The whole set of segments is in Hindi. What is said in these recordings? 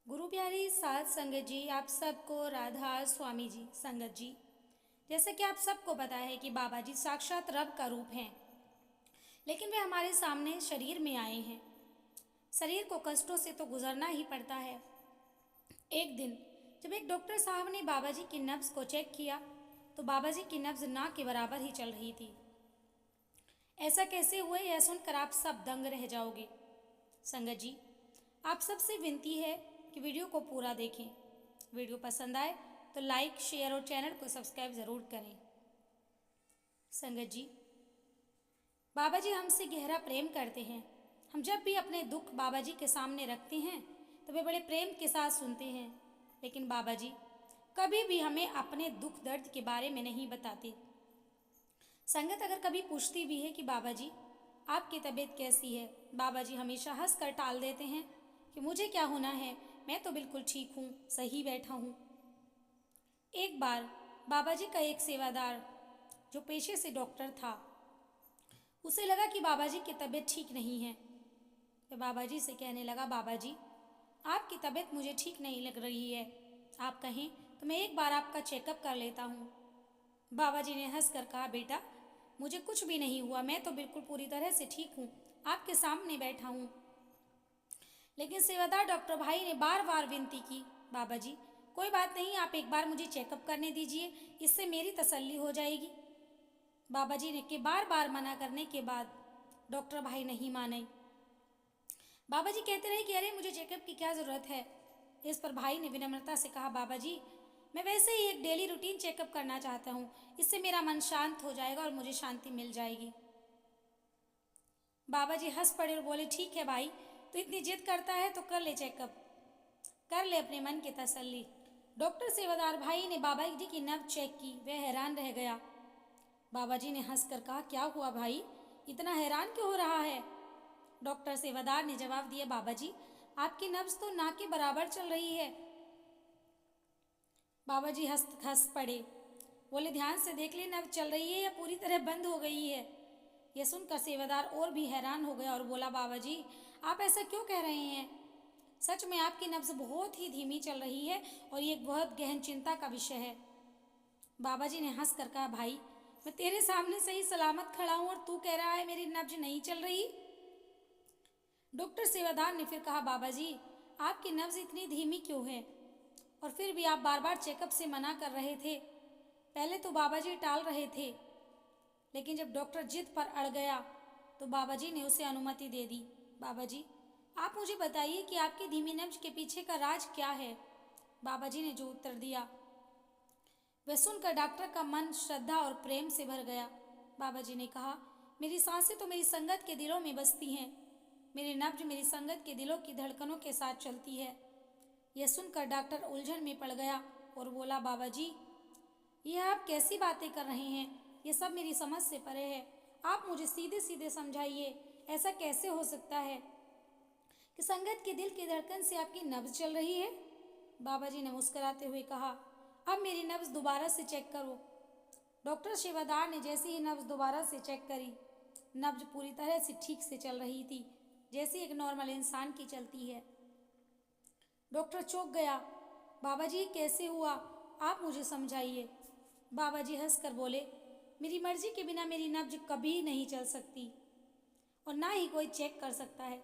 गुरु प्यारी साध संगत जी, आप सबको राधा स्वामी जी संगत जी। जैसे कि आप सबको पता है कि बाबा जी साक्षात रब का रूप हैं, लेकिन वे हमारे सामने शरीर में आए हैं। शरीर को कष्टों से तो गुजरना ही पड़ता है। एक दिन जब एक डॉक्टर साहब ने बाबा जी की नब्ज को चेक किया तो बाबा जी की नब्ज ना के बराबर ही चल रही थी। ऐसा कैसे हुआ, यह सुनकर आप सब दंग रह जाओगे। संगत जी, आप सबसे विनती है कि वीडियो को पूरा देखें। वीडियो पसंद आए तो लाइक, शेयर और चैनल को सब्सक्राइब ज़रूर करें। संगत जी, बाबा जी हमसे गहरा प्रेम करते हैं। हम जब भी अपने दुख बाबा जी के सामने रखते हैं तो वे बड़े प्रेम के साथ सुनते हैं, लेकिन बाबा जी कभी भी हमें अपने दुख दर्द के बारे में नहीं बताते। संगत अगर कभी पूछती भी है कि बाबा जी आपकी तबीयत कैसी है, बाबा जी हमेशा हंस कर टाल देते हैं कि मुझे क्या होना है, मैं तो बिल्कुल ठीक हूँ, सही बैठा हूँ। एक बार बाबा जी का एक सेवादार जो पेशे से डॉक्टर था, उसे लगा कि बाबा जी की तबीयत ठीक नहीं है। वह बाबा जी से कहने लगा, बाबा जी आपकी तबीयत मुझे ठीक नहीं लग रही है, आप कहें तो मैं एक बार आपका चेकअप कर लेता हूँ। बाबा जी ने हंस कर कहा, बेटा मुझे कुछ भी नहीं हुआ, मैं तो बिल्कुल पूरी तरह से ठीक हूँ, आपके सामने बैठा हूँ। लेकिन सेवादार डॉक्टर भाई ने बार बार विनती की, बाबा जी कोई बात नहीं, आप एक बार मुझे चेकअप करने दीजिए, इससे मेरी तसल्ली हो जाएगी। बाबा जी ने के बार बार मना करने के बाद डॉक्टर भाई नहीं माने। बाबा जी कहते रहे कि अरे मुझे चेकअप की क्या ज़रूरत है। इस पर भाई ने विनम्रता से कहा, बाबा जी मैं वैसे ही एक डेली रूटीन चेकअप करना चाहता हूँ, इससे मेरा मन शांत हो जाएगा और मुझे शांति मिल जाएगी। बाबा जी हंस पड़े और बोले, ठीक है भाई, तो इतनी जिद करता है तो कर ले चेकअप, कर ले अपने मन की तसल्ली। डॉक्टर सेवादार भाई ने बाबा जी की नब्ज चेक की, वह हैरान रह गया। बाबा जी ने हंसकर कहा, क्या हुआ भाई, इतना हैरान क्यों हो रहा है। डॉक्टर सेवादार ने जवाब दिया, बाबा जी आपकी नब्ज तो ना के बराबर चल रही है। बाबा जी हंस पड़े, बोले, ध्यान से देख ले, नब्ज चल रही है या पूरी तरह बंद हो गई है। यह सुनकर सेवादार और भी हैरान हो गया और बोला, बाबा जी आप ऐसा क्यों कह रहे हैं, सच में आपकी नब्ज बहुत ही धीमी चल रही है और ये बहुत गहन चिंता का विषय है। बाबा जी ने हंस कर कहा, भाई मैं तेरे सामने सही सलामत खड़ा हूँ और तू कह रहा है मेरी नब्ज नहीं चल रही। डॉक्टर सेवादार ने फिर कहा, बाबा जी आपकी नब्ज इतनी धीमी क्यों है, और फिर भी आप बार बार चेकअप से मना कर रहे थे। पहले तो बाबा जी टाल रहे थे, लेकिन जब डॉक्टर जिद पर अड़ गया तो बाबा जी ने उसे अनुमति दे दी। बाबा जी आप मुझे बताइए कि आपकी धीमी नब्ज के पीछे का राज क्या है। बाबा जी ने जो उत्तर दिया वह सुनकर डॉक्टर का मन श्रद्धा और प्रेम से भर गया। बाबा जी ने कहा, मेरी सांसें तो मेरी संगत के दिलों में बसती हैं, मेरी नब्ज मेरी संगत के दिलों की धड़कनों के साथ चलती है। यह सुनकर डॉक्टर उलझन में पड़ गया और बोला, बाबा जी यह आप कैसी बातें कर रहे हैं, ये सब मेरी समझ से परे है, आप मुझे सीधे सीधे समझाइए, ऐसा कैसे हो सकता है कि संगत के दिल की धड़कन से आपकी नब्ज चल रही है। बाबा जी ने मुस्कुराते हुए कहा, अब मेरी नब्ज दोबारा से चेक करो। डॉक्टर सेवादार ने जैसे ही नब्ज दोबारा से चेक करी, नब्ज पूरी तरह से ठीक से चल रही थी, जैसे एक नॉर्मल इंसान की चलती है। डॉक्टर चौंक गया, बाबा जी कैसे हुआ, आप मुझे समझाइए। बाबा जी हंसकर बोले, मेरी मर्जी के बिना मेरी नब्ज कभी नहीं चल सकती और ना ही कोई चेक कर सकता है।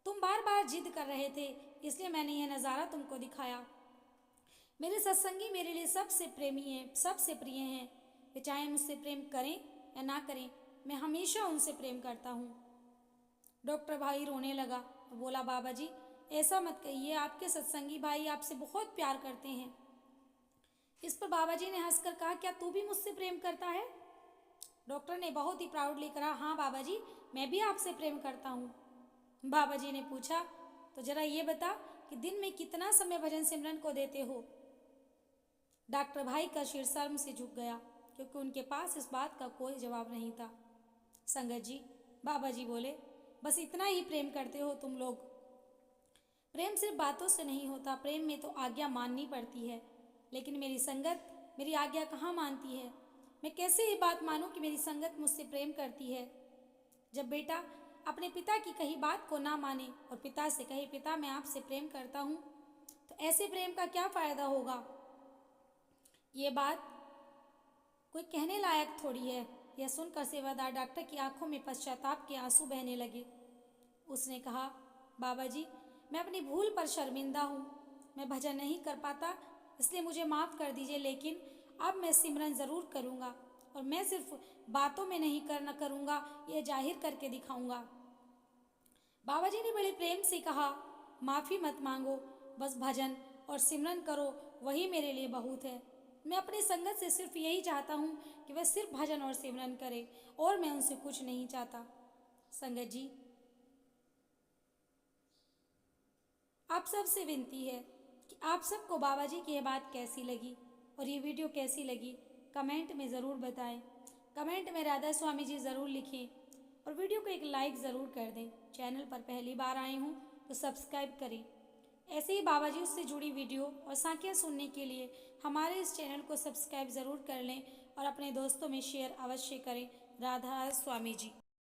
तुम बार बार जिद कर रहे थे, इसलिए मैंने यह नज़ारा तुमको दिखाया। मेरे सत्संगी मेरे लिए सबसे प्रेमी हैं, सबसे प्रिय हैं। वे चाहे मुझसे प्रेम करें या ना करें, मैं हमेशा उनसे प्रेम करता हूँ। डॉक्टर भाई रोने लगा और बोला, बाबा जी ऐसा मत कहिए, आपके सत्संगी भाई आपसे बहुत प्यार करते हैं। इस पर बाबा जी ने हंसकर कहा, क्या तू भी मुझसे प्रेम करता है। डॉक्टर ने बहुत ही प्राउडली कहा, हाँ बाबा जी मैं भी आपसे प्रेम करता हूँ। बाबा जी ने पूछा, तो जरा ये बता कि दिन में कितना समय भजन सिमरन को देते हो। डॉक्टर भाई का सिर शर्म से झुक गया, क्योंकि उनके पास इस बात का कोई जवाब नहीं था। संगत जी, बाबा जी बोले, बस इतना ही प्रेम करते हो तुम लोग। प्रेम सिर्फ बातों से नहीं होता, प्रेम में तो आज्ञा माननी पड़ती है, लेकिन मेरी संगत मेरी आज्ञा कहाँ मानती है। मैं कैसे ये बात मानूं कि मेरी संगत मुझसे प्रेम करती है। जब बेटा अपने पिता की कही बात को ना माने और पिता से कहे, पिता मैं आपसे प्रेम करता हूँ, ऐसे प्रेम का क्या फ़ायदा होगा? ये बात कोई कहने लायक थोड़ी है। यह सुनकर सेवादार डॉक्टर की आंखों में पश्चाताप के आंसू बहने लगे। उसने कहा, बाबा जी, मैं अपनी भूल पर शर्मिंदा हूँ। मैं भजन नहीं कर पाता, इसलिए मुझे माफ़ कर दीजिए, लेकिन अब मैं सिमरन ज़रूर करूँगा और मैं सिर्फ बातों में नहीं करना करूँगा, यह जाहिर करके दिखाऊँगा। बाबा जी ने बड़े प्रेम से कहा, माफ़ी मत मांगो, बस भजन और सिमरन करो, वही मेरे लिए बहुत है। मैं अपनी संगत से सिर्फ यही चाहता हूँ कि वह सिर्फ भजन और सिमरन करे, और मैं उनसे कुछ नहीं चाहता। संगत जी, आप सबसे विनती है कि आप सबको बाबा जी की यह बात कैसी लगी और ये वीडियो कैसी लगी, कमेंट में ज़रूर बताएं। कमेंट में राधा स्वामी जी ज़रूर लिखें और वीडियो को एक लाइक ज़रूर कर दें। चैनल पर पहली बार आए हूँ तो सब्सक्राइब करें। ऐसे ही बाबा जी उससे जुड़ी वीडियो और साखियाँ सुनने के लिए हमारे इस चैनल को सब्सक्राइब ज़रूर कर लें और अपने दोस्तों में शेयर अवश्य करें। राधा स्वामी जी।